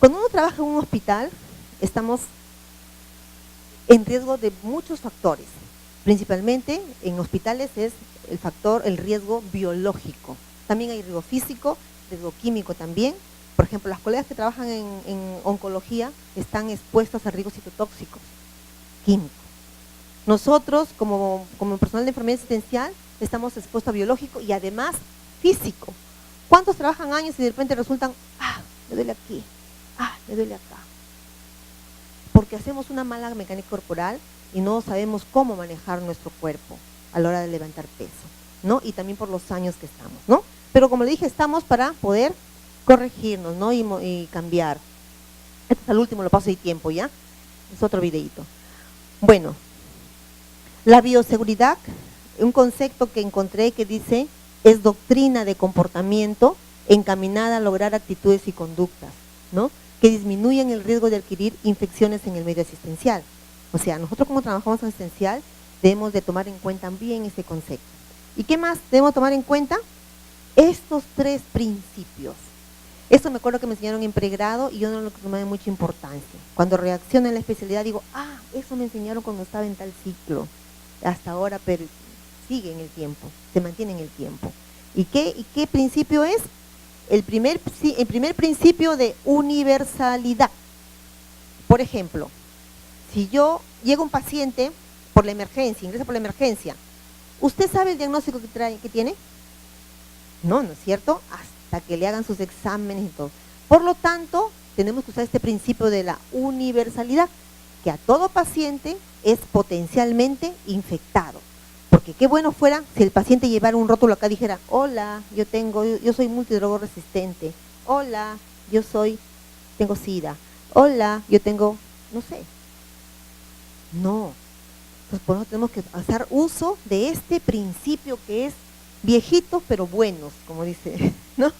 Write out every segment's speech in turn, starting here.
Cuando uno trabaja en un hospital, estamos en riesgo de muchos factores. Principalmente en hospitales es el riesgo biológico. También hay riesgo físico, riesgo químico también. Por ejemplo, las colegas que trabajan en oncología están expuestas a riesgos citotóxicos, químicos. Nosotros, como personal de enfermería asistencial, estamos expuestos a biológico y además físico. ¿Cuántos trabajan años y de repente resultan, me duele aquí, me duele acá? Porque hacemos una mala mecánica corporal y no sabemos cómo manejar nuestro cuerpo a la hora de levantar peso, ¿no? Y también por los años que estamos, ¿no? Pero como le dije, estamos para poder corregirnos, ¿no? Y cambiar. Este es el último, lo paso de tiempo, ¿ya? Es otro videito. Bueno, la bioseguridad, un concepto que encontré que dice, es doctrina de comportamiento encaminada a lograr actitudes y conductas, ¿no? Que disminuyen el riesgo de adquirir infecciones en el medio asistencial. O sea, nosotros como trabajamos en asistencial, debemos de tomar en cuenta bien ese concepto. ¿Y qué más debemos tomar en cuenta? Estos 3 principios. Esto me acuerdo que me enseñaron en pregrado y yo no lo tomé mucha importancia. Cuando reacciono en la especialidad digo, eso me enseñaron cuando estaba en tal ciclo. Hasta ahora, pero sigue en el tiempo, se mantiene en el tiempo. ¿Y qué principio es? El primer principio de universalidad. Por ejemplo, si llega un paciente por la emergencia, ingresa por la emergencia, ¿usted sabe el diagnóstico que tiene? No, ¿no es cierto? Hasta que le hagan sus exámenes y todo. Por lo tanto, tenemos que usar este principio de la universalidad, que a todo paciente es potencialmente infectado. Porque qué bueno fuera si el paciente llevara un rótulo acá y dijera, hola, yo soy multidrogoresistente, hola, tengo SIDA, hola, yo tengo, no sé. No. Entonces por eso tenemos que hacer uso de este principio que es viejitos pero buenos, como dice, ¿no?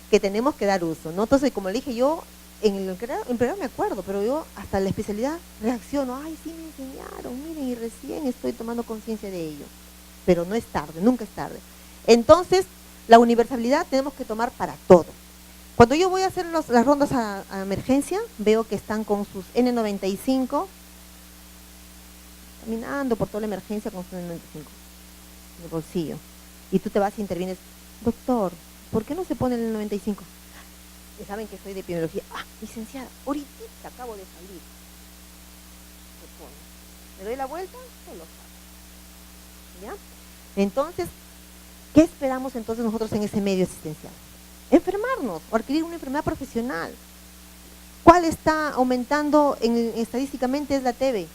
Que tenemos que dar uso, ¿no? Entonces, como le dije yo, en pregrado me acuerdo, pero yo hasta la especialidad reacciono, sí me enseñaron, miren, y recién estoy tomando conciencia de ello. Pero no es tarde, nunca es tarde. Entonces, la universalidad tenemos que tomar para todo. Cuando yo voy a hacer las rondas a emergencia, veo que están con sus N95, caminando por toda la emergencia con sus N95 en el bolsillo. Y tú te vas y intervienes, doctor, ¿por qué no se pone el N95? Y saben que soy de epidemiología. Licenciada, ahorita acabo de salir. Se pone. Me doy la vuelta, se lo saco. ¿Ya? Entonces, ¿qué esperamos entonces nosotros en ese medio asistencial? Enfermarnos o adquirir una enfermedad profesional. ¿Cuál está aumentando estadísticamente? Es la TB,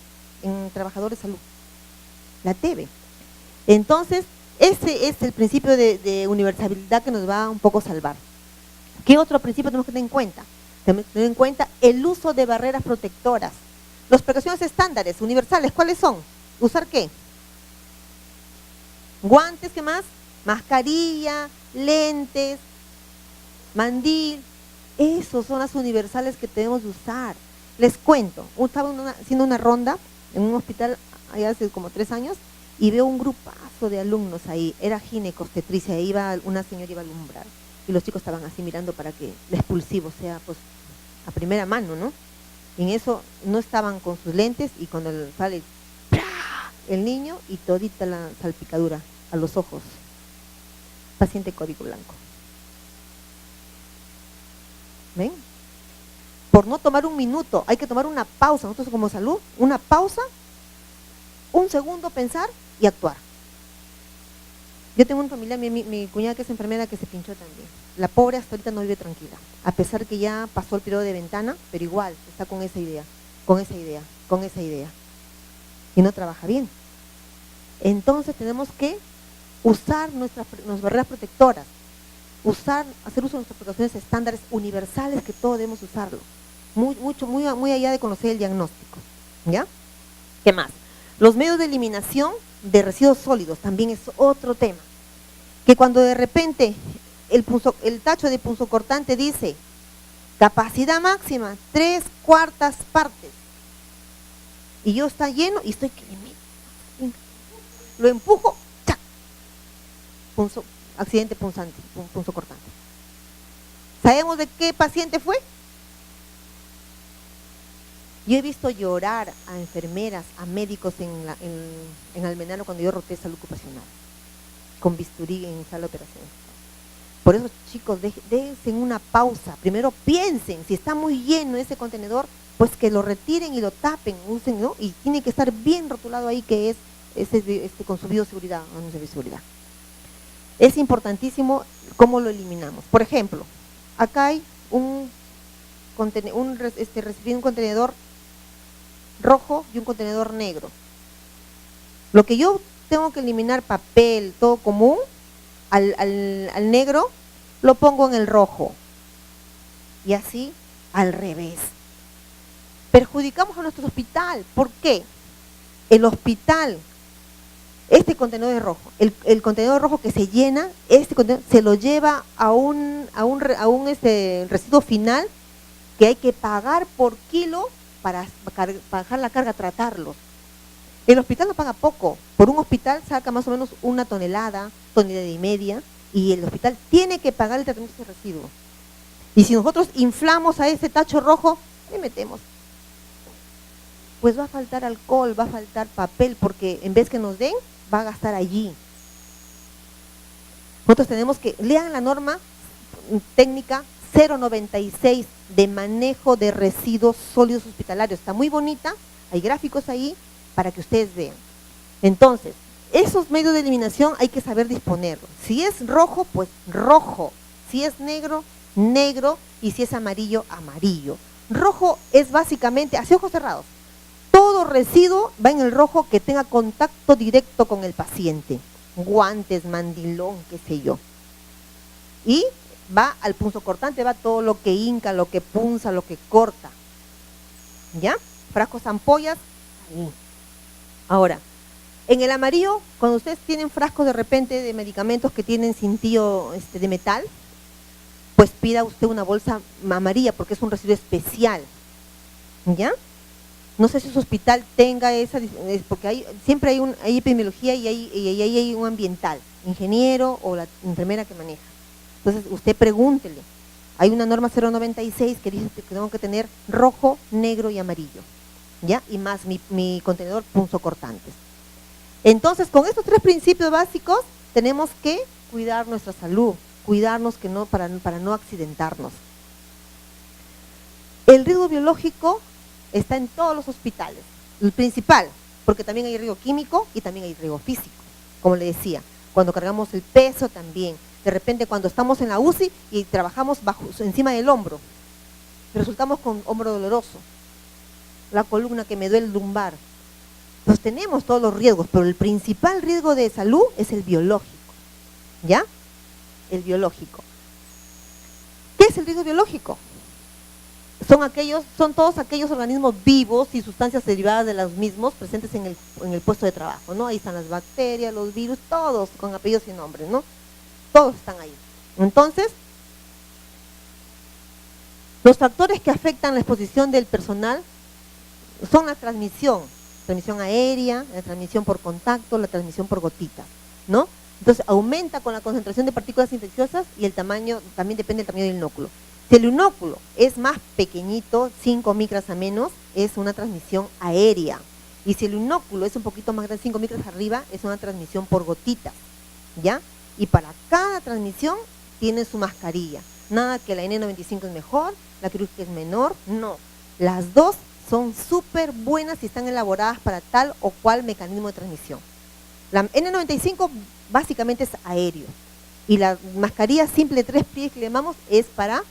en trabajadores de salud. La TB. Entonces, ese es el principio de universalidad que nos va un poco a salvar. ¿Qué otro principio tenemos que tener en cuenta? Tenemos que tener en cuenta el uso de barreras protectoras. Las precauciones estándares, universales, ¿cuáles son? ¿Usar qué? Guantes, ¿qué más? Mascarilla, lentes, mandil. Esos son las universales que tenemos que usar. Les cuento, estaba haciendo una ronda en un hospital allá hace como 3 años y veo un grupazo de alumnos ahí, era ginecobstetricia, una señora iba a alumbrar y los chicos estaban así mirando para que el expulsivo sea pues a primera mano, ¿no? Y en eso no estaban con sus lentes y cuando sale el niño y todita la salpicadura a los ojos. Paciente código blanco. ¿Ven? Por no tomar un minuto, hay que tomar una pausa, nosotros como salud, una pausa, un segundo pensar y actuar. Yo tengo una familia, mi cuñada que es enfermera que se pinchó también. La pobre hasta ahorita no vive tranquila, a pesar que ya pasó el periodo de ventana, pero igual está con esa idea. Y no trabaja bien. Entonces tenemos que usar nuestras barreras protectoras, hacer uso de nuestras precauciones estándares universales que todos debemos usarlo. Muy allá de conocer el diagnóstico. ¿Ya? ¿Qué más? Los medios de eliminación de residuos sólidos también es otro tema. Que cuando de repente el tacho de punzocortante dice capacidad máxima, 3/4 partes, y yo está lleno y estoy que le meto, lo empujo, ¡chac! Accidente punzocortante. ¿Sabemos de qué paciente fue? Yo he visto llorar a enfermeras, a médicos en Almenara cuando yo roté salud ocupacional, con bisturí en sala de operaciones. Por eso, chicos, déjense una pausa. Primero piensen, si está muy lleno ese contenedor, pues que lo retiren y lo tapen, usen, ¿no? Y tiene que estar bien rotulado ahí que es con su bioseguridad, anuncio de bioseguridad. Es importantísimo cómo lo eliminamos. Por ejemplo, acá hay un contenedor rojo y un contenedor negro. Lo que yo tengo que eliminar, papel, todo común, al negro, lo pongo en el rojo. Y así al revés. Perjudicamos a nuestro hospital. ¿Por qué? El hospital, este contenedor es rojo, el contenedor rojo que se llena, este contenedor se lo lleva a un residuo final que hay que pagar por kilo para bajar la carga, tratarlos. El hospital no paga poco, por un hospital saca más o menos una tonelada y media, y el hospital tiene que pagar el tratamiento de ese residuo. Y si nosotros inflamos a ese tacho rojo, le metemos. Pues va a faltar alcohol, va a faltar papel, porque en vez que nos den, va a gastar allí. Nosotros tenemos que, lean la norma técnica 096 de manejo de residuos sólidos hospitalarios. Está muy bonita, hay gráficos ahí para que ustedes vean. Entonces, esos medios de eliminación hay que saber disponerlos. Si es rojo, pues rojo. Si es negro, negro. Y si es amarillo, amarillo. Rojo es básicamente, así ojos cerrados, todo residuo va en el rojo que tenga contacto directo con el paciente. Guantes, mandilón, qué sé yo. Y va al punzocortante, va todo lo que hinca, lo que punza, lo que corta. ¿Ya? Frascos, ampollas, ahí. Ahora, en el amarillo, cuando ustedes tienen frascos de repente de medicamentos que tienen cintillo de metal, pues pida usted una bolsa amarilla porque es un residuo especial. ¿Ya? No sé si su hospital tenga esa, porque siempre hay epidemiología y hay un ambiental, ingeniero o la enfermera que maneja. Entonces, usted pregúntele. Hay una norma 096 que dice que tengo que tener rojo, negro y amarillo. ¿Ya? Y más mi contenedor punzocortantes. Entonces, con estos tres principios básicos, tenemos que cuidar nuestra salud, cuidarnos para no accidentarnos. El riesgo biológico está en todos los hospitales, el principal, porque también hay riesgo químico y también hay riesgo físico, como le decía, cuando cargamos el peso también, de repente cuando estamos en la UCI y trabajamos encima del hombro, resultamos con hombro doloroso, la columna que me duele el lumbar, pues tenemos todos los riesgos, pero el principal riesgo de salud es el biológico, ¿ya? El biológico. ¿Qué es el riesgo biológico? Son todos aquellos organismos vivos y sustancias derivadas de los mismos presentes en el puesto de trabajo, ¿no? Ahí están las bacterias, los virus, todos con apellidos y nombres, ¿no? Todos están ahí. Entonces, los factores que afectan la exposición del personal son la transmisión aérea, la transmisión por contacto, la transmisión por gotitas, ¿no? Entonces, aumenta con la concentración de partículas infecciosas y el tamaño, también depende del tamaño del inóculo. Si el inóculo es más pequeñito, 5 micras a menos, es una transmisión aérea. Y si el inóculo es un poquito más grande, 5 micras arriba, es una transmisión por gotitas, ¿ya? Y para cada transmisión tiene su mascarilla. Nada que la N95 es mejor, la quirúrgica es menor, no. Las dos son súper buenas y están elaboradas para tal o cual mecanismo de transmisión. La N95 básicamente es aéreo. Y la mascarilla simple de 3 pliegues que le llamamos es para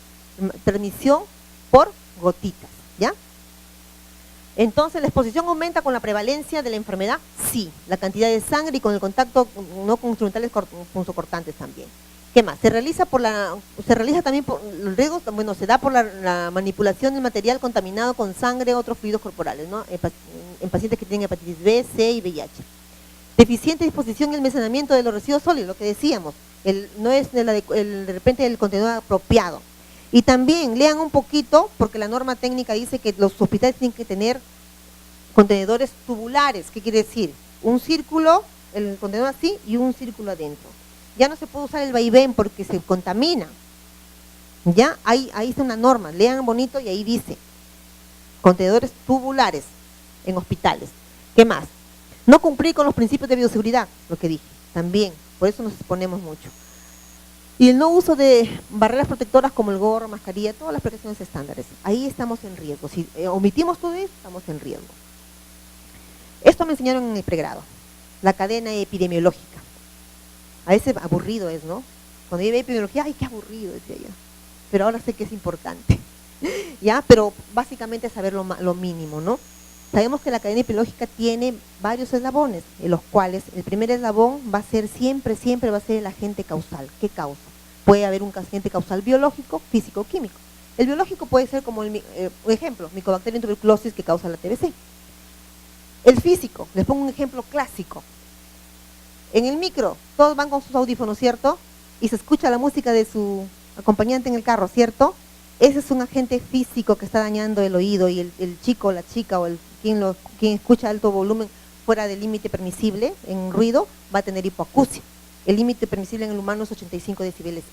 transmisión por gotitas, ¿ya? Entonces, ¿la exposición aumenta con la prevalencia de la enfermedad? Sí, la cantidad de sangre y con el contacto no con instrumentales punzocortantes también. ¿Qué más? Se realiza también por los riesgos, bueno, se da por la manipulación del material contaminado con sangre o otros fluidos corporales, ¿no? En pacientes que tienen hepatitis B, C y VIH. Deficiente disposición y almacenamiento de los residuos sólidos, lo que decíamos, no es de repente el contenedor apropiado. Y también lean un poquito, porque la norma técnica dice que los hospitales tienen que tener contenedores tubulares. ¿Qué quiere decir? Un círculo, el contenedor así, y un círculo adentro. Ya no se puede usar el vaivén porque se contamina. Ya, ahí está una norma, lean bonito y ahí dice. contenedores tubulares en hospitales. ¿Qué más? No cumplir con los principios de bioseguridad, lo que dije, también, por eso nos exponemos mucho. Y el no uso de barreras protectoras como el gorro, mascarilla, todas las precauciones estándares. Ahí estamos en riesgo. Si omitimos todo eso, estamos en riesgo. Esto me enseñaron en el pregrado, la cadena epidemiológica. A veces aburrido es, ¿no? Cuando yo veía epidemiología, ¡ay, qué aburrido! Decía yo. Pero ahora sé que es importante. ¿Ya? Pero básicamente es saber lo mínimo, ¿no? Sabemos que la cadena epidemiológica tiene varios eslabones, en los cuales el primer eslabón va a ser siempre va a ser el agente causal. ¿Qué causa? Puede haber un agente causal biológico, físico, químico. El biológico puede ser como un ejemplo, Mycobacterium tuberculosis que causa la TBC. El físico, les pongo un ejemplo clásico. En el micro, todos van con sus audífonos, ¿cierto? Y se escucha la música de su acompañante en el carro, ¿cierto? Ese es un agente físico que está dañando el oído y el chico, la chica o quien escucha alto volumen fuera del límite permisible en ruido va a tener hipoacusia. El límite permisible en el humano es 85 decibeles.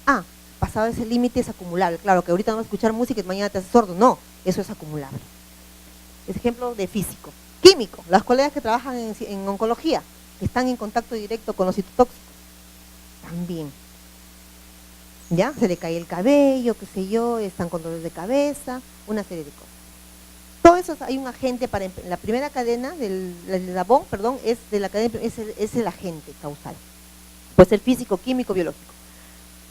Pasado ese límite es acumulable. Claro que ahorita no vas a escuchar música y mañana te haces sordo. No, eso es acumulable. Es ejemplo de físico. Químico, las colegas que trabajan en oncología, que están en contacto directo con los citotóxicos, también. ¿Ya? Se le cae el cabello, qué sé yo, están con dolores de cabeza, una serie de cosas. Todo eso hay un agente para la primera cadena del eslabón, es de la cadena, es el agente causal. Puede ser físico, químico, biológico.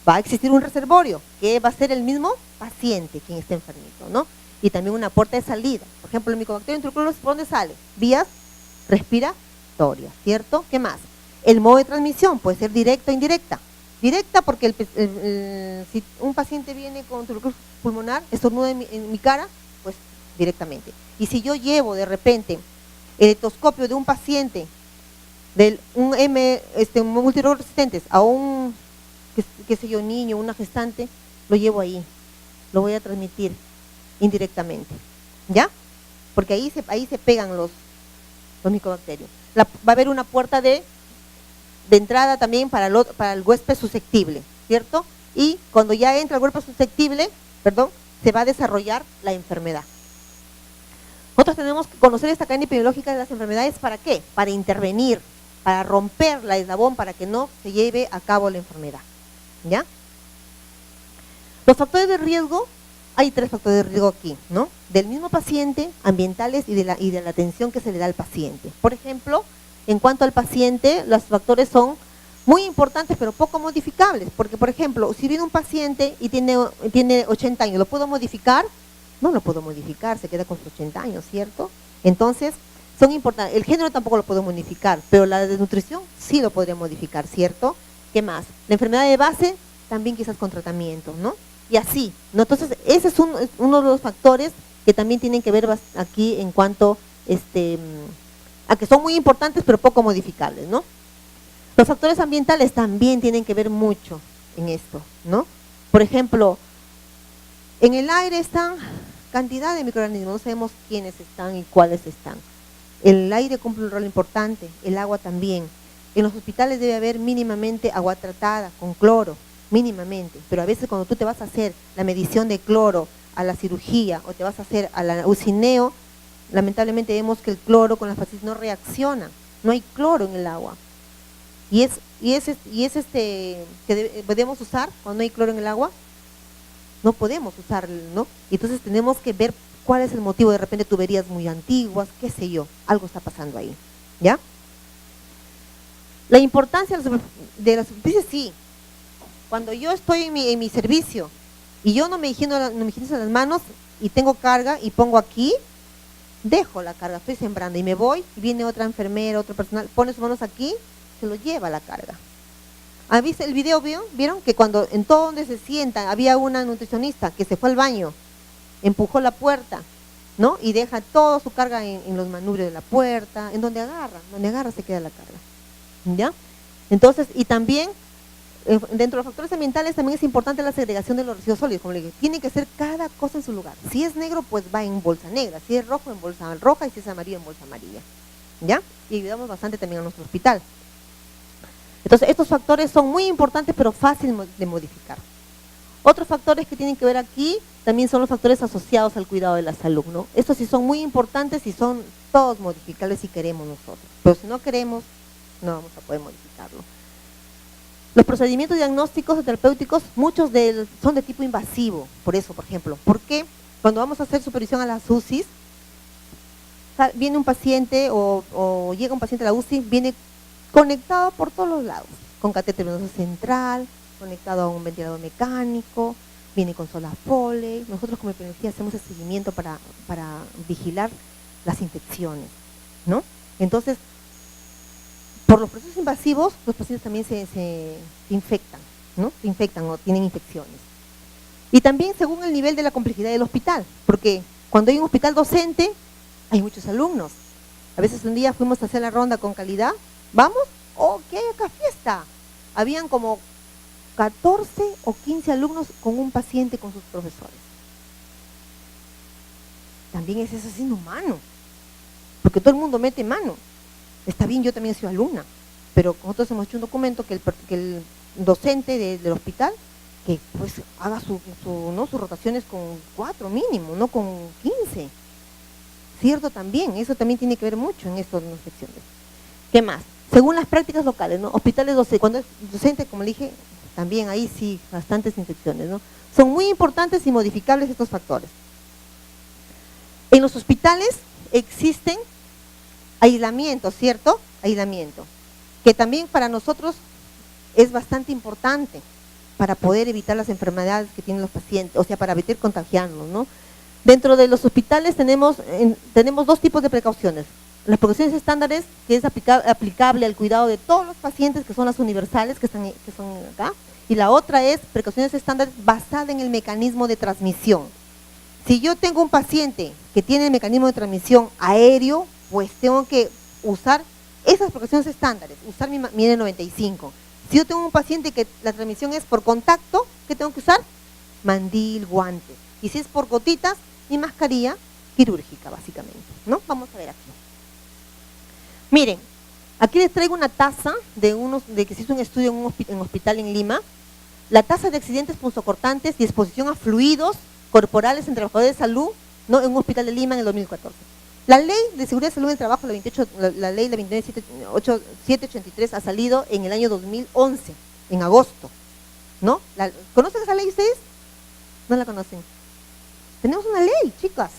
Va a existir un reservorio, que va a ser el mismo paciente quien esté enfermito, ¿no? Y también una puerta de salida. Por ejemplo, el Mycobacterium tuberculosis, ¿por dónde sale? Vías respiratorias, ¿cierto? ¿Qué más? El modo de transmisión puede ser directa o indirecta. Directa porque si un paciente viene con tuberculosis pulmonar, estornuda en mi cara, pues directamente. Y si yo llevo de repente el etoscopio de un paciente, de un multiresistentes resistentes a un, qué sé yo, niño, una gestante, lo llevo ahí, lo voy a transmitir indirectamente, ¿ya? Porque ahí se pegan los micobacterios. Va a haber una puerta de entrada también para el huésped susceptible, ¿cierto? Y cuando ya entra el huésped susceptible, se va a desarrollar la enfermedad. Nosotros tenemos que conocer esta cadena epidemiológica de las enfermedades, ¿para qué? Para intervenir, para romper la eslabón, para que no se lleve a cabo la enfermedad, ¿ya? Los factores de riesgo, hay 3 factores de riesgo aquí, ¿no? Del mismo paciente, ambientales y de la atención que se le da al paciente. Por ejemplo, en cuanto al paciente, los factores son muy importantes pero poco modificables, porque por ejemplo, si viene un paciente y tiene 80 años, ¿lo puedo modificar? No lo puedo modificar, se queda con sus 80 años, ¿cierto? Entonces, son importantes. El género tampoco lo puedo modificar, pero la desnutrición sí lo podría modificar, ¿cierto? ¿Qué más? La enfermedad de base, también quizás con tratamiento, ¿no? Y así, ¿no? Entonces, ese es uno de los factores que también tienen que ver aquí en cuanto a que son muy importantes pero poco modificables, ¿no? Los factores ambientales también tienen que ver mucho en esto, ¿no? Por ejemplo, en el aire están cantidad de microorganismos, no sabemos quiénes están y cuáles están. El aire cumple un rol importante, el agua también. En los hospitales debe haber mínimamente agua tratada con cloro, mínimamente, pero a veces cuando tú te vas a hacer la medición de cloro a la cirugía o te vas a hacer a la ucineo, lamentablemente vemos que el cloro con la fascitis no reacciona, no hay cloro en el agua. Y es que debemos usar cuando no hay cloro en el agua, no podemos usarlo, ¿no? Y entonces tenemos que ver cuál es el motivo, de repente tuberías muy antiguas, qué sé yo, algo está pasando ahí, ¿ya? La importancia de las superficies, sí. Cuando yo estoy en mi servicio y yo no me higienizo las manos y tengo carga y pongo aquí, dejo la carga, estoy sembrando y me voy y viene otra enfermera, otro personal, pone sus manos aquí, se lo lleva la carga. ¿Han visto el video? ¿Vieron? Que cuando en todo donde se sientan había una nutricionista que se fue al baño, empujó la puerta, ¿no? Y deja toda su carga en los manubrios de la puerta, en donde agarra se queda la carga, ¿ya? Entonces, y también dentro de los factores ambientales también es importante la segregación de los residuos sólidos, como le digo, tiene que ser cada cosa en su lugar. Si es negro, pues va en bolsa negra, si es rojo, en bolsa roja, y si es amarillo, en bolsa amarilla, ¿ya? Y ayudamos bastante también a nuestro hospital. Entonces, estos factores son muy importantes, pero fáciles de modificar. Otros factores que tienen que ver aquí también son los factores asociados al cuidado de la salud, ¿no? Estos sí son muy importantes y son todos modificables si queremos nosotros, pero si no queremos, no vamos a poder modificarlo. Los procedimientos diagnósticos o terapéuticos, muchos son de tipo invasivo, por eso, por ejemplo. ¿Por qué? Cuando vamos a hacer supervisión a las UCIs, viene un paciente o llega un paciente a la UCI, viene conectado por todos los lados, con catéter venoso central, conectado a un ventilador mecánico, viene con sonda Foley. Nosotros como epidemiología hacemos el seguimiento para vigilar las infecciones, ¿no? Entonces, por los procesos invasivos, los pacientes también se infectan, ¿no? Se infectan o tienen infecciones. Y también según el nivel de la complejidad del hospital, porque cuando hay un hospital docente, hay muchos alumnos. A veces un día fuimos a hacer la ronda con calidad, ¿vamos? ¡Oh, qué hay acá fiesta! Habían como 14 o 15 alumnos con un paciente con sus profesores. También es eso, es inhumano, porque todo el mundo mete mano. Está bien, yo también soy alumna, pero nosotros hemos hecho un documento que el docente del hospital, que pues haga sus rotaciones con 4 mínimo, no con 15. Cierto también, eso también tiene que ver mucho en estas secciones. ¿Qué más? Según las prácticas locales, ¿no? Hospitales docentes, cuando es docente, como le dije, también ahí sí, bastantes infecciones, ¿no? Son muy importantes y modificables estos factores. En los hospitales existen aislamiento, ¿cierto? Aislamiento, que también para nosotros es bastante importante para poder evitar las enfermedades que tienen los pacientes, o sea, para evitar contagiarnos, ¿no? Dentro de los hospitales tenemos 2 tipos de precauciones. Las precauciones estándares, que es aplicable al cuidado de todos los pacientes, que son las universales, que son acá, y la otra es precauciones estándares basadas en el mecanismo de transmisión. Si yo tengo un paciente que tiene el mecanismo de transmisión aéreo, pues tengo que usar esas precauciones estándares, usar mi N95. Si yo tengo un paciente que la transmisión es por contacto, ¿qué tengo que usar? Mandil, guantes. Y si es por gotitas, mi mascarilla quirúrgica, básicamente, ¿no? Vamos a ver aquí. Miren, aquí les traigo una tasa de que se hizo un estudio en un hospital en Lima. La tasa de accidentes punzocortantes y exposición a fluidos corporales en trabajadores de salud, ¿no? En un hospital de Lima en el 2014. La ley de seguridad de salud en el trabajo, la ley 29783 ha salido en el año 2011, en agosto, ¿no? ¿Conocen esa ley ustedes? ¿No la conocen? Tenemos una ley, chicos.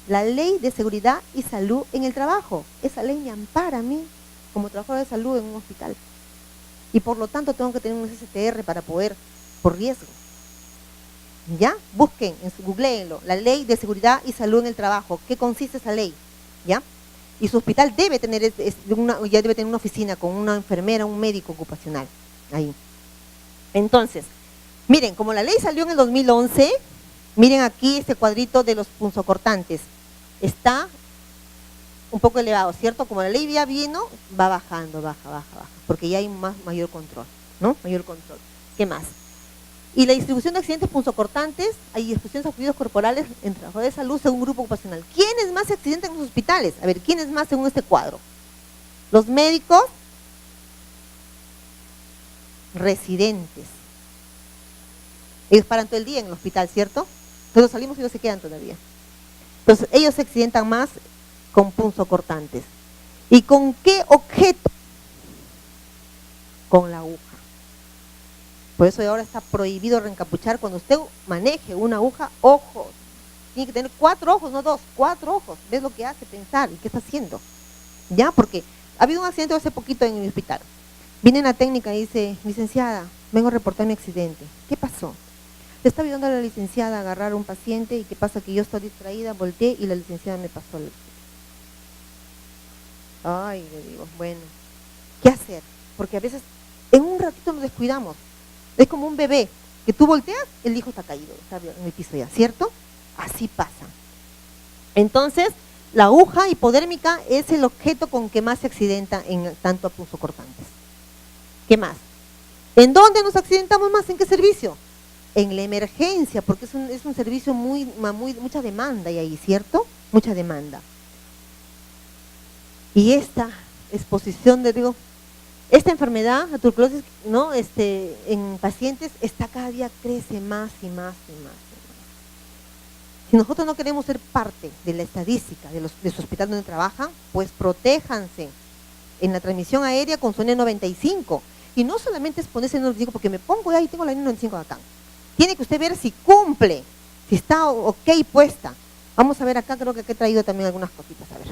La ley de seguridad y salud en el trabajo. Esa ley me ampara a mí como trabajador de salud en un hospital. Y por lo tanto tengo que tener un STR para poder, por riesgo. ¿Ya? Busquen, googleenlo, la ley de seguridad y salud en el trabajo. ¿Qué consiste esa ley? ¿Ya? Y su hospital debe tener ya debe tener una oficina con una enfermera, un médico ocupacional. Ahí. Entonces, miren, como la ley salió en el 2011, miren aquí este cuadrito de los punzocortantes. Está un poco elevado, ¿cierto? Como la ley ya vino, va bajando, baja, porque ya hay mayor control, ¿no? Mayor control. ¿Qué más? Y la distribución de accidentes punzocortantes, hay exposiciones a fluidos corporales en trabajadores de salud según grupo ocupacional. ¿Quiénes más se accidentan en los hospitales? A ver, ¿quiénes más según este cuadro? Los médicos residentes. Ellos paran todo el día en el hospital, ¿cierto? Entonces salimos y ellos se quedan todavía. Entonces ellos se accidentan más con punzocortantes. ¿Y con qué objeto? Con la aguja. Por eso ahora está prohibido reencapuchar. Cuando usted maneje una aguja, ojos. Tiene que tener 4 ojos, no 2, 4 ojos. ¿Ves lo que hace? Pensar, ¿y qué está haciendo? ¿Ya? Porque ha habido un accidente hace poquito en mi hospital. Viene una técnica y dice, licenciada, vengo a reportar mi accidente. ¿Qué pasó? Le estaba ayudando a la licenciada a agarrar a un paciente y qué pasa que yo estoy distraída, volteé y la licenciada me pasó el... Ay, le digo, bueno, ¿qué hacer? Porque a veces en un ratito nos descuidamos. Es como un bebé, que tú volteas, el hijo está caído, está en el piso ya, ¿cierto? Así pasa. Entonces, la aguja hipodérmica es el objeto con que más se accidenta en tanto a punzocortantes. ¿Qué más? ¿En dónde nos accidentamos más? ¿En qué servicio? En la emergencia, porque es un servicio mucha demanda hay ahí, ¿cierto? Mucha demanda. Y esta exposición Esta enfermedad, la tuberculosis, ¿no? En pacientes está cada día crece más y más y más y más. Si nosotros no queremos ser parte de la estadística de su hospital donde trabajan, pues protéjanse en la transmisión aérea con su N95. Y no solamente es ponerse N95 porque me pongo ahí, tengo la N95 acá. Tiene que usted ver si cumple, si está ok puesta. Vamos a ver acá, creo que he traído también algunas cositas, a ver.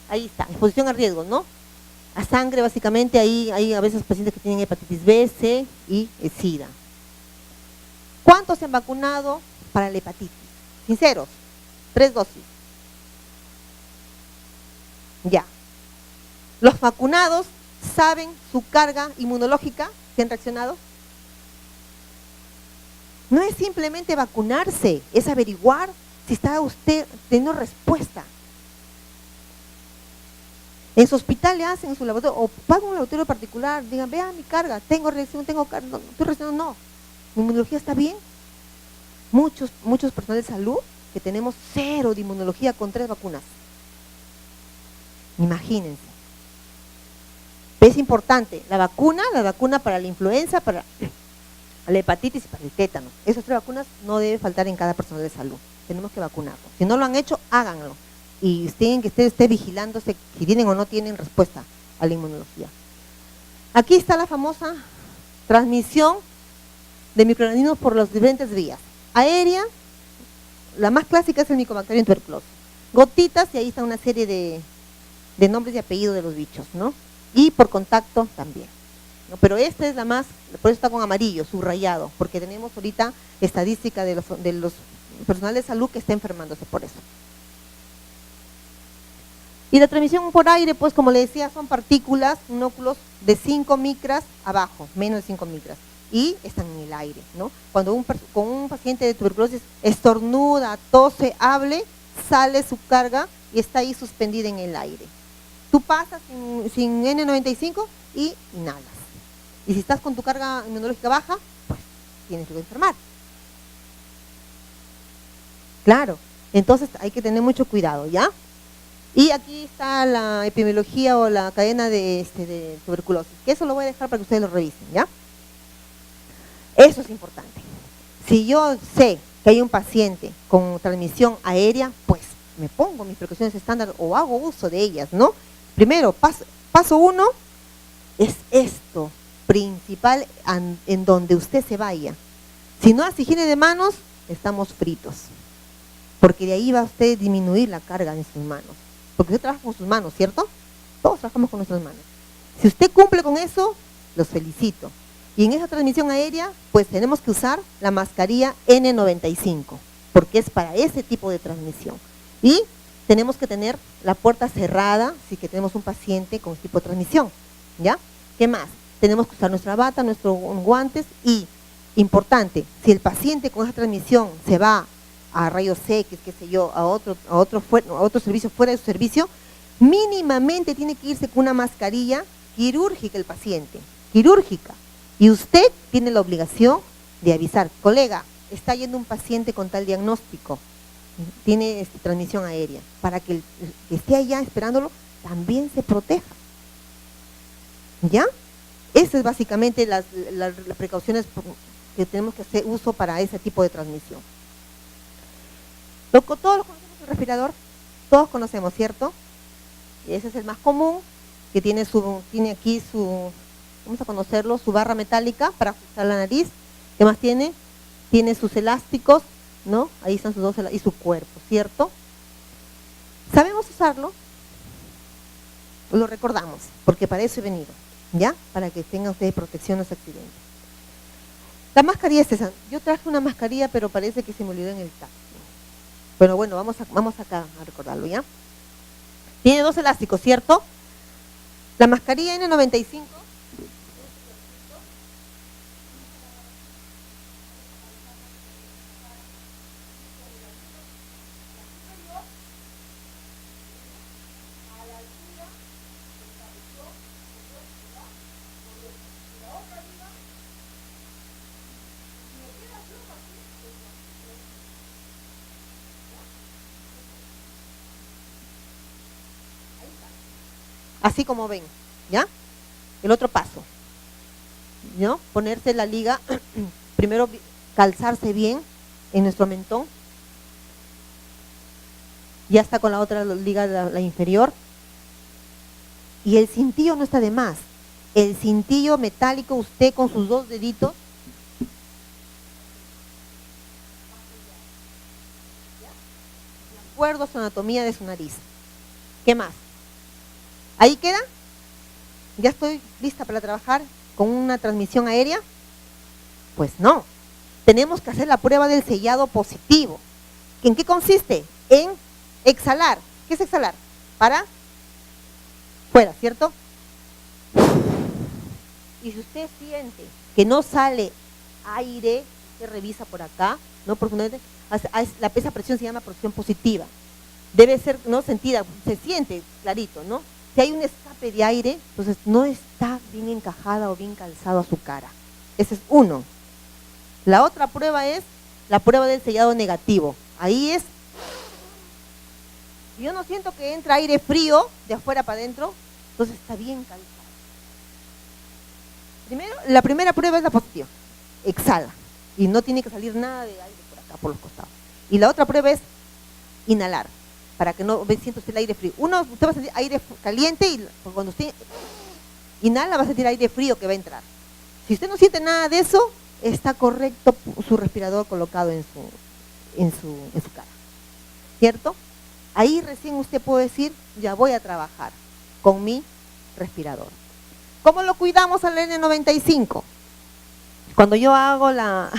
Ahí está, exposición a riesgos, ¿no? A sangre, básicamente, ahí hay a veces pacientes que tienen hepatitis B, C y SIDA. ¿Cuántos se han vacunado para la hepatitis? Sinceros, 3 dosis. Ya. ¿Los vacunados saben su carga inmunológica que han reaccionado? No es simplemente vacunarse, es averiguar si está usted teniendo respuesta. En su hospital le hacen en su laboratorio, o pagan un laboratorio particular, digan, vea mi carga, tengo reacción, tengo carga, no, estoy reaccionando, no. Mi inmunología está bien. Muchos personal de salud que tenemos 0 de inmunología con 3 vacunas. Imagínense. Es importante, la vacuna para la influenza, para la hepatitis y para el tétano. Esas 3 vacunas no deben faltar en cada personal de salud. Tenemos que vacunarlo. Si no lo han hecho, háganlo. Y tienen que esté vigilándose si tienen o no tienen respuesta a la inmunología. Aquí está la famosa transmisión de microorganismos por las diferentes vías. Aérea, la más clásica es el Mycobacterium tuberculosis. Gotitas, y ahí está una serie de nombres y apellidos de los bichos, ¿no? Y por contacto también, ¿no? Pero esta es la más, por eso está con amarillo, subrayado, porque tenemos ahorita estadística de los personal de salud que está enfermándose por eso. Y la transmisión por aire, pues como le decía, son partículas, inóculos de 5 micras abajo, menos de 5 micras, y están en el aire, ¿no? Cuando con un paciente de tuberculosis estornuda, tose, hable, sale su carga y está ahí suspendida en el aire. Tú pasas sin N95 y inhalas. Y si estás con tu carga inmunológica baja, pues tienes que enfermar. Claro, entonces hay que tener mucho cuidado, ¿ya? Y aquí está la epidemiología o la cadena de tuberculosis, que eso lo voy a dejar para que ustedes lo revisen, ¿ya? Eso es importante. Si yo sé que hay un paciente con transmisión aérea, pues me pongo mis precauciones estándar o hago uso de ellas, ¿no? Primero, paso 1 es esto, principal en donde usted se vaya. Si no hace higiene de manos, estamos fritos, porque de ahí va usted a disminuir la carga en sus manos. Porque usted trabaja con sus manos, ¿cierto? Todos trabajamos con nuestras manos. Si usted cumple con eso, los felicito. Y en esa transmisión aérea, pues tenemos que usar la mascarilla N95, porque es para ese tipo de transmisión. Y tenemos que tener la puerta cerrada si que tenemos un paciente con este tipo de transmisión, ¿ya? ¿Qué más? Tenemos que usar nuestra bata, nuestros guantes y, importante, si el paciente con esa transmisión se va a rayos X, qué sé yo, a otro servicio fuera de su servicio, mínimamente tiene que irse con una mascarilla quirúrgica el paciente, quirúrgica. Y usted tiene la obligación de avisar, colega, está yendo un paciente con tal diagnóstico, tiene transmisión aérea, para que el que esté allá esperándolo también se proteja. ¿Ya? Esas es básicamente las precauciones que tenemos que hacer uso para ese tipo de transmisión. Todos conocemos el respirador, todos conocemos, ¿cierto? Y ese es el más común, que tiene aquí su, vamos a conocerlo, su barra metálica para ajustar la nariz. ¿Qué más tiene? Tiene sus elásticos, ¿no? Ahí están sus 2 elásticos y su cuerpo, ¿cierto? ¿Sabemos usarlo? Lo recordamos, porque para eso he venido, ¿ya? Para que tengan ustedes protección a los accidentes. La mascarilla es esa. Yo traje una mascarilla, pero parece que se me olvidó en el taxi. Pero bueno, vamos acá a recordarlo, ¿ya? Tiene 2 elásticos, ¿cierto? La mascarilla N95 así como ven, ¿ya? el otro paso, ¿no? Ponerse la liga, primero calzarse bien en nuestro mentón, ya está con la otra liga, la inferior, y el cintillo no está de más. El cintillo metálico, usted con sus 2 deditos, de acuerdo a su anatomía de su nariz. ¿Qué más? ¿Ahí queda? ¿Ya estoy lista para trabajar con una transmisión aérea? Pues no. Tenemos que hacer la prueba del sellado positivo. ¿En qué consiste? En exhalar. ¿Qué es exhalar? Para fuera, ¿cierto? Y si usted siente que no sale aire, usted revisa por acá, ¿no? Profundamente, esa presión se llama presión positiva. Debe ser, ¿no? Sentida, se siente clarito, ¿no? Si hay un escape de aire, entonces no está bien encajada o bien calzado a su cara. Ese es uno. La otra prueba es la prueba del sellado negativo. Ahí es, yo no siento que entra aire frío de afuera para adentro, entonces está bien calzado. Primero, la primera prueba es la positiva. Exhala. Y no tiene que salir nada de aire por acá, por los costados. Y la otra prueba es inhalar, para que no sienta usted el aire frío. Usted va a sentir aire caliente y cuando usted inhala va a sentir aire frío que va a entrar. Si usted no siente nada de eso, está correcto su respirador colocado en su cara. ¿Cierto? Ahí recién usted puede decir, ya voy a trabajar con mi respirador. ¿Cómo lo cuidamos al N95? Cuando yo hago las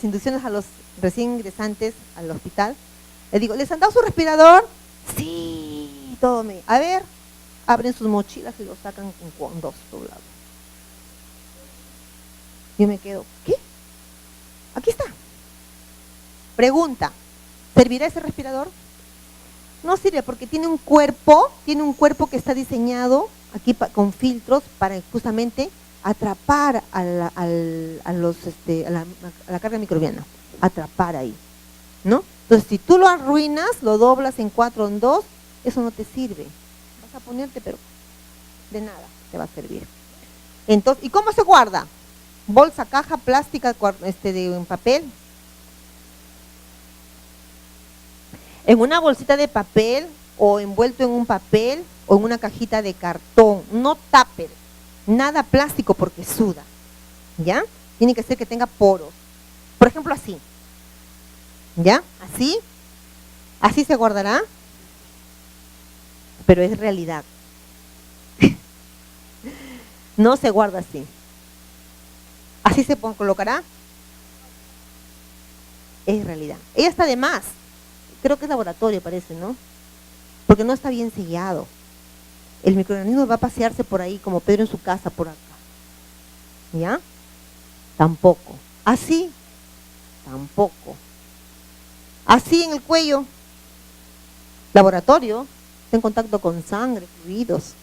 inducciones a los recién ingresantes al hospital, les digo, ¿les han dado su respirador? Sí, todo me. A ver, abren sus mochilas y lo sacan con 2 doblados. Yo me quedo, ¿qué? Aquí está. Pregunta, ¿servirá ese respirador? No sirve porque tiene un cuerpo que está diseñado aquí con filtros para justamente atrapar a la carga microbiana, atrapar ahí, ¿no? Entonces, si tú lo arruinas, lo doblas en 4 o en 2, eso no te sirve. Vas a ponerte, pero de nada te va a servir. Entonces, ¿y cómo se guarda? Bolsa, caja, plástica, de papel. En una bolsita de papel o envuelto en un papel o en una cajita de cartón, no tupper, nada plástico porque suda, ¿ya? Tiene que ser que tenga poros. Por ejemplo, así, ¿ya? Así se guardará, pero es realidad. No se guarda así. Así se colocará, es realidad. Ella está de más. Creo que es laboratorio, parece, ¿no? Porque no está bien sellado. El microorganismo va a pasearse por ahí como Pedro en su casa, por acá. ¿Ya? Tampoco. Así, tampoco. Así en el cuello. Laboratorio, está en contacto con sangre, fluidos.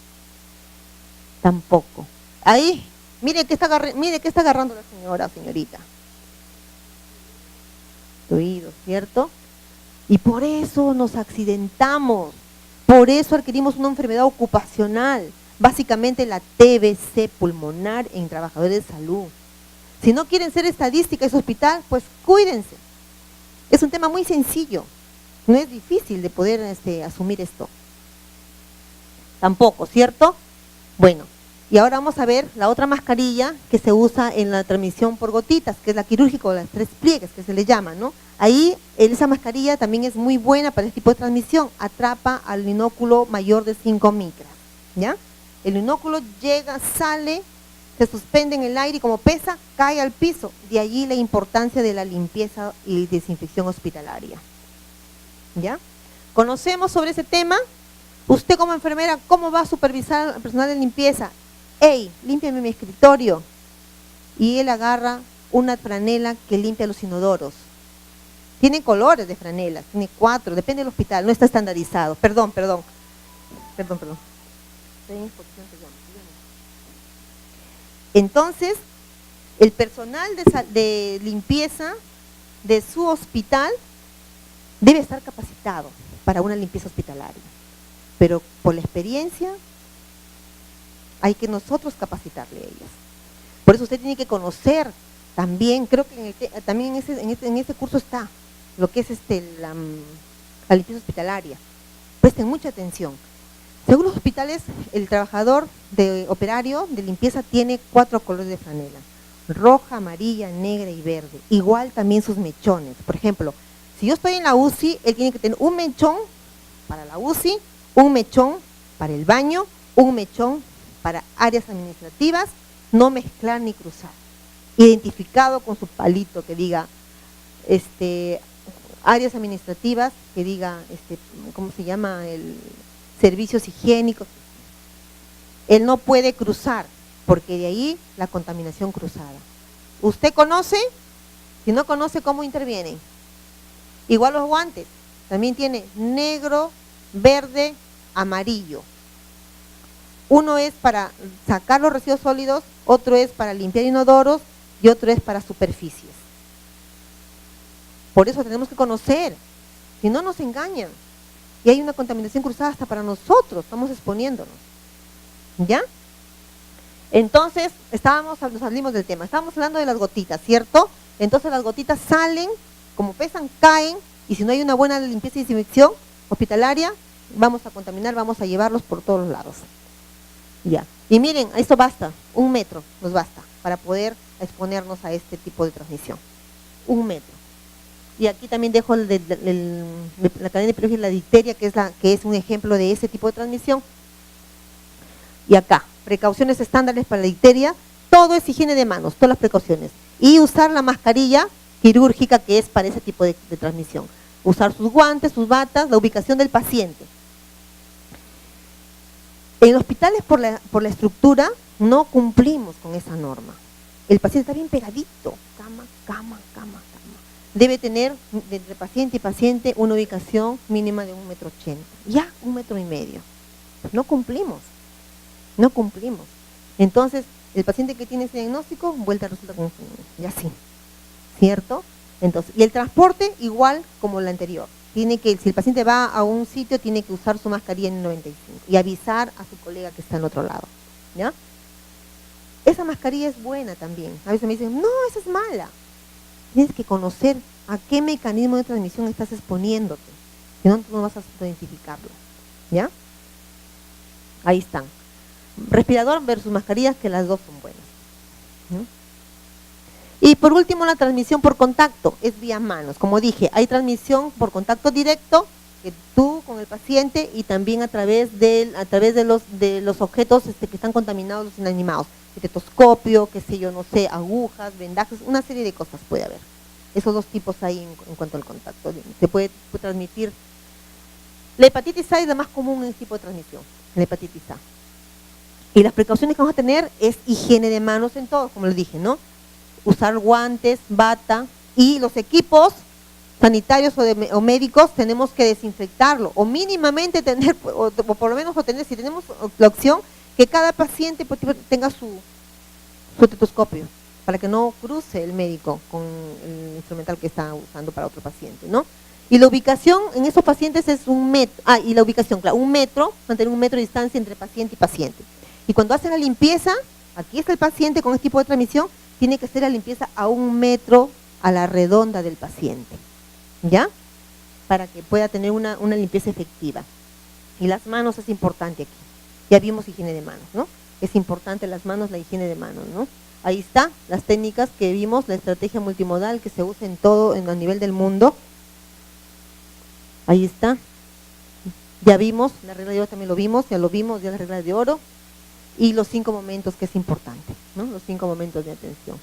Tampoco. Ahí, mire que está agarrando la señorita. Fluidos, ¿cierto? Y por eso nos accidentamos, por eso adquirimos una enfermedad ocupacional, básicamente la TBC pulmonar en trabajadores de salud. Si no quieren ser estadística en su hospital, pues cuídense. Es un tema muy sencillo, no es difícil de poder asumir esto. Tampoco, ¿cierto? Bueno, y ahora vamos a ver la otra mascarilla que se usa en la transmisión por gotitas, que es la quirúrgica o las 3 pliegues que se le llama, ¿no? Ahí esa mascarilla también es muy buena para este tipo de transmisión, atrapa al inóculo mayor de 5 micras, ¿ya? El inóculo llega, sale, se suspende en el aire y como pesa, cae al piso. De allí la importancia de la limpieza y desinfección hospitalaria, ¿ya? ¿Conocemos sobre ese tema? Usted como enfermera, ¿cómo va a supervisar al personal de limpieza? ¡Ey, límpiame mi escritorio! Y él agarra una franela que limpia los inodoros. Tiene colores de franelas, tiene 4, depende del hospital, no está estandarizado. Perdón. Entonces, el personal de limpieza de su hospital debe estar capacitado para una limpieza hospitalaria. Pero por la experiencia, hay que nosotros capacitarle a ellas. Por eso usted tiene que conocer también, creo que también en ese curso está lo que es la limpieza hospitalaria. Presten mucha atención. Según los hospitales, el trabajador operario de limpieza tiene 4 colores de franela: roja, amarilla, negra y verde. Igual también sus mechones. Por ejemplo, si yo estoy en la UCI, él tiene que tener un mechón para la UCI, un mechón para el baño, un mechón para áreas administrativas, no mezclar ni cruzar. Identificado con su palito que diga áreas administrativas, que diga ¿cómo se llama? Servicios higiénicos. Él no puede cruzar, porque de ahí la contaminación cruzada. ¿Usted conoce? Si no conoce, ¿cómo interviene? Igual los guantes, también tiene negro, verde, amarillo. Uno es para sacar los residuos sólidos, otro es para limpiar inodoros y otro es para superficies. Por eso tenemos que conocer, si no nos engañan. Y hay una contaminación cruzada hasta para nosotros, estamos exponiéndonos. ¿Ya? Entonces, nos salimos del tema, estábamos hablando de las gotitas, ¿cierto? Entonces las gotitas salen, como pesan, caen, y si no hay una buena limpieza y desinfección hospitalaria, vamos a contaminar, vamos a llevarlos por todos los lados. Ya. Y miren, esto basta, 1 metro nos basta para poder exponernos a este tipo de transmisión. 1 metro. Y aquí también dejo la cadena de epidemiología, la difteria, que es un ejemplo de ese tipo de transmisión. Y acá, precauciones estándares para la difteria, todo es higiene de manos, todas las precauciones. Y usar la mascarilla quirúrgica, que es para ese tipo de transmisión. Usar sus guantes, sus batas, la ubicación del paciente. En hospitales, por la estructura, no cumplimos con esa norma. El paciente está bien pegadito, cama, cama, cama, cama. Debe tener entre paciente y paciente una ubicación mínima de 1,80 metros. Ya, 1,5 metros. No cumplimos. No cumplimos. Entonces, el paciente que tiene ese diagnóstico, vuelta resulta con ya sí. ¿Cierto? Entonces, y el transporte igual como el anterior. Si el paciente va a un sitio, tiene que usar su mascarilla en 95 y avisar a su colega que está en otro lado. ¿Ya? Esa mascarilla es buena también. A veces me dicen, no, esa es mala. Tienes que conocer a qué mecanismo de transmisión estás exponiéndote. Si no, no vas a identificarlo. ¿Ya? Ahí están. Respirador versus mascarillas, que las dos son buenas. ¿No? Y por último, la transmisión por contacto es vía manos. Como dije, hay transmisión por contacto directo, que tú con el paciente, y también a través de los objetos que están contaminados, los inanimados. Estetoscopio, qué sé yo, no sé, agujas, vendajes, una serie de cosas puede haber. Esos 2 tipos hay en cuanto al contacto. Se puede transmitir. La hepatitis A es la más común en este tipo de transmisión, la hepatitis A. Y las precauciones que vamos a tener es higiene de manos en todo, como les dije, ¿no? Usar guantes, bata, y los equipos sanitarios o médicos tenemos que desinfectarlo, o mínimamente tener, o por lo menos tener, si tenemos la opción, que cada paciente tenga su estetoscopio, para que no cruce el médico con el instrumental que está usando para otro paciente, ¿no? Y la ubicación en esos pacientes es 1 metro, y la ubicación, claro, 1 metro, mantener 1 metro de distancia entre paciente y paciente. Y cuando hacen la limpieza, aquí está el paciente con este tipo de transmisión, tiene que hacer la limpieza a 1 metro a la redonda del paciente, ¿ya? Para que pueda tener una limpieza efectiva. Y las manos es importante aquí. Ya vimos higiene de manos, ¿no? Es importante las manos, la higiene de manos, ¿no? Ahí está, las técnicas que vimos, la estrategia multimodal que se usa en todo, a nivel del mundo. Ahí está. Ya vimos, la regla de oro también lo vimos, ya la regla de oro. Y los 5 momentos, que es importante, ¿no? Los 5 momentos de atención.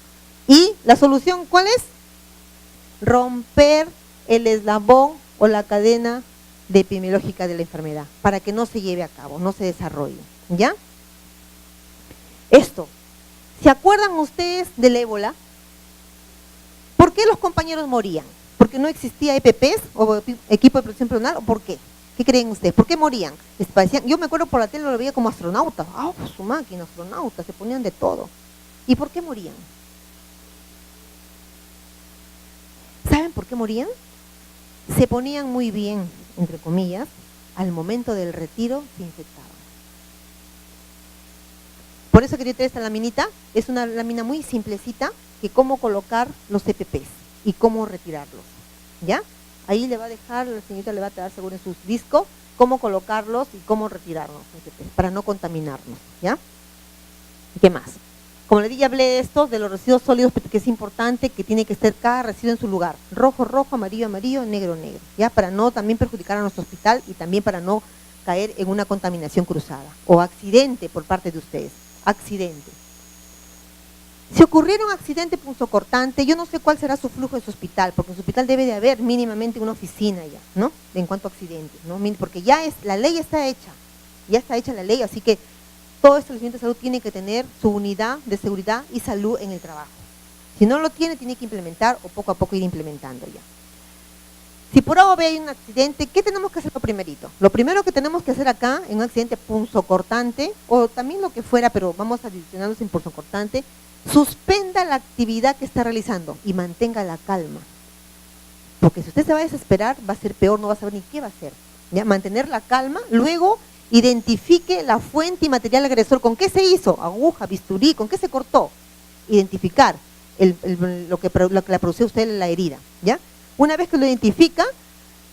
Y la solución, ¿cuál es? Romper el eslabón o la cadena epidemiológica de la enfermedad, para que no se lleve a cabo, no se desarrolle, ¿ya? Esto, ¿se acuerdan ustedes del ébola? ¿Por qué los compañeros morían? ¿Porque no existía EPPs o equipo de protección personal, o por qué? ¿Qué creen ustedes? ¿Por qué morían? Yo me acuerdo por la tele, lo veía como astronautas. Pues su máquina, astronautas, se ponían de todo. ¿Y por qué morían? ¿Saben por qué morían? Se ponían muy bien, entre comillas, al momento del retiro se infectaban. Por eso quería traer esta laminita, es una lámina muy simplecita, que cómo colocar los EPPs y cómo retirarlos, ¿ya? Ahí le va a dejar, la señorita le va a dar seguro en sus discos, cómo colocarlos y cómo retirarlos, para no contaminarnos, ¿ya? ¿Qué más? Como le dije, ya hablé de esto, de los residuos sólidos, que es importante, que tiene que estar cada residuo en su lugar. Rojo, rojo, amarillo, amarillo, negro, negro, ¿ya? Para no también perjudicar a nuestro hospital y también para no caer en una contaminación cruzada o accidente por parte de ustedes. Accidente. Si ocurriera un accidente punzocortante, yo no sé cuál será su flujo de su hospital, porque en su hospital debe de haber mínimamente una oficina ya, ¿no? En cuanto a accidentes, ¿no? Porque ya la ley está hecha, ya está hecha la ley, así que todo establecimiento de salud tiene que tener su unidad de seguridad y salud en el trabajo. Si no lo tiene, tiene que implementar o poco a poco ir implementando ya. Si por A o B hay un accidente, ¿qué tenemos que hacer lo primerito? Lo primero que tenemos que hacer acá, en un accidente punzocortante, o también lo que fuera, pero vamos a adicionarnos en punzocortante, suspenda la actividad que está realizando y mantenga la calma. Porque si usted se va a desesperar, va a ser peor, no va a saber ni qué va a hacer. ¿Ya? Mantener la calma, luego identifique la fuente y material agresor. ¿Con qué se hizo? Aguja, bisturí, ¿con qué se cortó? Identificar lo que le produjo usted la herida, ¿ya? Una vez que lo identifica,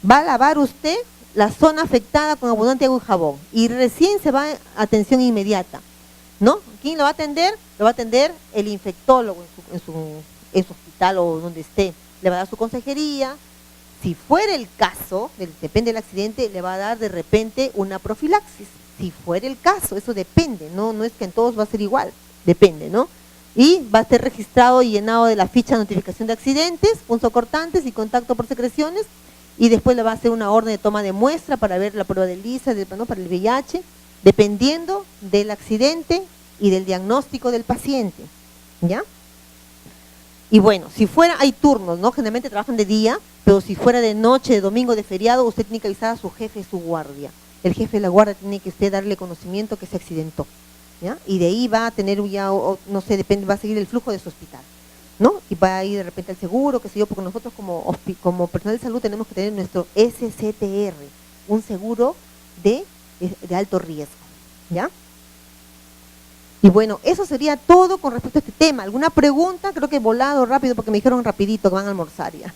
va a lavar usted la zona afectada con abundante agua y jabón y recién se va a atención inmediata, ¿no? ¿Quién lo va a atender? Lo va a atender el infectólogo en su hospital o donde esté. Le va a dar su consejería. Si fuera el caso, depende del accidente, le va a dar de repente una profilaxis. Si fuera el caso, eso depende, no es que en todos va a ser igual, depende, ¿no? Y va a ser registrado y llenado de la ficha de notificación de accidentes, punzocortantes y contacto por secreciones, y después le va a hacer una orden de toma de muestra para ver la prueba de lisa, ¿no? Para el VIH, dependiendo del accidente y del diagnóstico del paciente, ¿ya? Y bueno, si fuera, hay turnos, ¿no? Generalmente trabajan de día, pero si fuera de noche, de domingo, de feriado, usted tiene que avisar a su jefe de su guardia. El jefe de la guardia tiene que usted darle conocimiento que se accidentó, ¿ya? Y de ahí va a tener ya, no sé, depende, va a seguir el flujo de su hospital, ¿no? Y va a ir de repente al seguro, qué sé yo, porque nosotros como personal de salud tenemos que tener nuestro SCTR, un seguro de alto riesgo, ¿ya? Y bueno, eso sería todo con respecto a este tema. ¿Alguna pregunta? Creo que he volado rápido porque me dijeron rapidito que van a almorzar ya.